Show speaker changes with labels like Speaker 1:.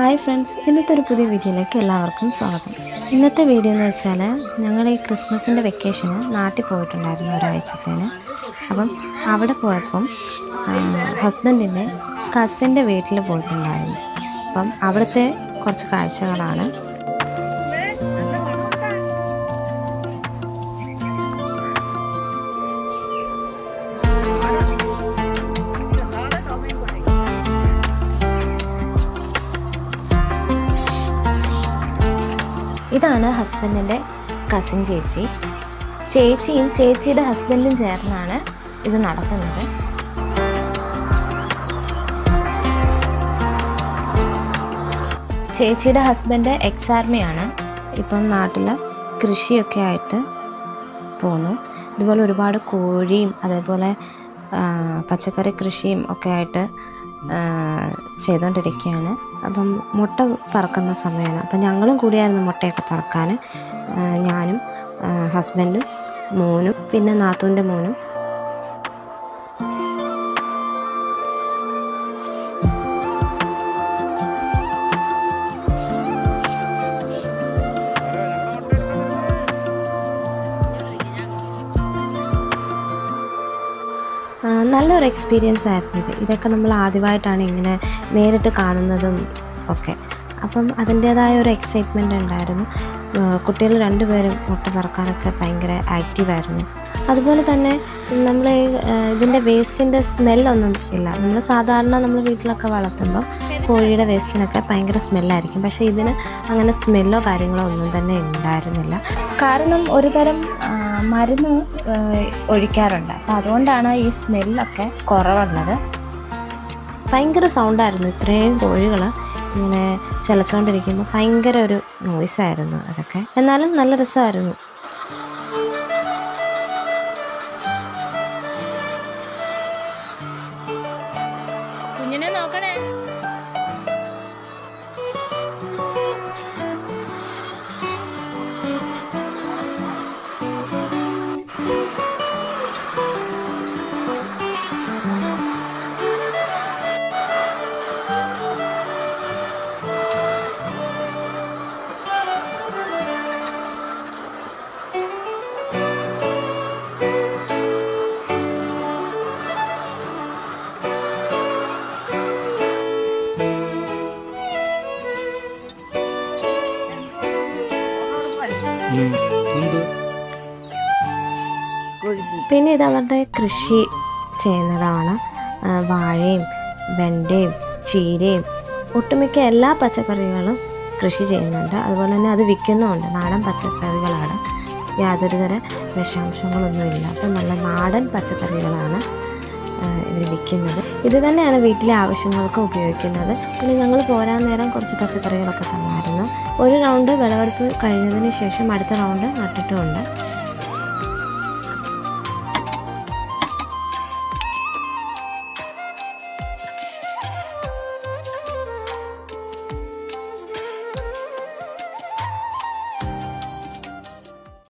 Speaker 1: Hi friends, ഇന്നത്തെ ഒരു പുതിയ വീഡിയോയിലേക്ക് എല്ലാവർക്കും സ്വാഗതം. ഇന്നത്തെ വീഡിയോ എന്ന് വെച്ചാൽ ഞങ്ങൾ ഈ ക്രിസ്മസിൻ്റെ വെക്കേഷന് നാട്ടിൽ പോയിട്ടുണ്ടായിരുന്നു ഒരാഴ്ചത്തേന്. അപ്പം അവിടെ പോയപ്പം ഹസ്ബൻഡിൻ്റെ കസിൻ്റെ വീട്ടിൽ പോയിട്ടുണ്ടായിരുന്നു. അപ്പം അവിടുത്തെ കുറച്ച് കാഴ്ചകളാണ്. ഇതാണ് ഹസ്ബൻഡിൻ്റെ കസിൻ ചേച്ചിയും ചേച്ചിയുടെ ഹസ്ബൻഡും ചേർന്നാണ് ഇത് നടത്തുന്നത്. ചേച്ചിയുടെ ഹസ്ബൻഡ് എക്സ് ആർമിയാണ്. ഇപ്പം നാട്ടിൽ കൃഷിയൊക്കെ ആയിട്ട് പോന്നു. ഇതുപോലെ ഒരുപാട് കോഴിയും അതേപോലെ പച്ചക്കറി കൃഷിയും ഒക്കെ ആയിട്ട് ചെയ്തുകൊണ്ടിരിക്കുകയാണ്. അപ്പം മുട്ട പറക്കുന്ന സമയമാണ്. അപ്പം ഞങ്ങളും കൂടിയായിരുന്നു മുട്ടയൊക്കെ പറക്കാൻ. ഞാനും ഹസ്ബൻഡും മോനും പിന്നെ നാത്തൂൻ്റെ മോനും. നല്ലൊരു എക്സ്പീരിയൻസ് ആയിരുന്നു ഇതൊക്കെ നമ്മൾ ആദ്യമായിട്ടാണ് ഇങ്ങനെ നേരിട്ട് കാണുന്നതും ഒക്കെ. അപ്പം അതിൻ്റേതായ ഒരു എക്സൈറ്റ്മെൻ്റ് ഉണ്ടായിരുന്നു. കുട്ടികൾ രണ്ടുപേരും മുട്ട പറക്കാനൊക്കെ ഭയങ്കര ആക്റ്റീവായിരുന്നു. അതുപോലെ തന്നെ നമ്മൾ ഇതിൻ്റെ വേസ്റ്റിൻ്റെ സ്മെല്ലൊന്നും ഇല്ല. നമ്മൾ സാധാരണ നമ്മൾ വീട്ടിലൊക്കെ വളർത്തുമ്പം കോഴിയുടെ വേസ്റ്റിനൊക്കെ ഭയങ്കര സ്മെല്ലായിരിക്കും. പക്ഷേ ഇതിന് അങ്ങനെ സ്മെല്ലോ കാര്യങ്ങളോ ഒന്നും തന്നെ ഉണ്ടായിരുന്നില്ല. കാരണം ഒരു തരം മരുന്ന് ഒഴിക്കാറുണ്ട്. അപ്പോൾ അതുകൊണ്ടാണ് ഈ സ്മെല്ലൊക്കെ കുറവുള്ളത്. ഭയങ്കര സൗണ്ടായിരുന്നു. ഇത്രയും കോഴികൾ ഇങ്ങനെ ചിലച്ചുകൊണ്ടിരിക്കുമ്പോൾ ഭയങ്കര ഒരു നോയ്സായിരുന്നു അതൊക്കെ. എന്നാലും നല്ല രസമായിരുന്നു.
Speaker 2: കുഞ്ഞിനെ നോക്കണേ.
Speaker 1: പിന്നെ ഇത് അവരുടെ കൃഷി ചെയ്യുന്നതാണ്. വാഴയും വെണ്ടയും ചീരയും ഒട്ടുമിക്ക എല്ലാ പച്ചക്കറികളും കൃഷി ചെയ്യുന്നുണ്ട്. അതുപോലെ തന്നെ അത് വിൽക്കുന്നുമുണ്ട്. നാടൻ പച്ചക്കറികളാണ്. യാതൊരു തര വിഷാംശങ്ങളൊന്നും ഇല്ലാത്ത നല്ല നാടൻ പച്ചക്കറികളാണ് ഇവർ വിൽക്കുന്നത്. ഇത് തന്നെയാണ് വീട്ടിലെ ആവശ്യങ്ങൾക്ക് ഉപയോഗിക്കുന്നത്. പിന്നെ ഞങ്ങൾ പോരാൻ നേരം കുറച്ച് പച്ചക്കറികളൊക്കെ തന്നായിരുന്നു. ഒരു റൗണ്ട് വിളവെടുപ്പ് കഴിഞ്ഞതിന് ശേഷം അടുത്ത റൗണ്ട് നട്ടിട്ടുമുണ്ട്.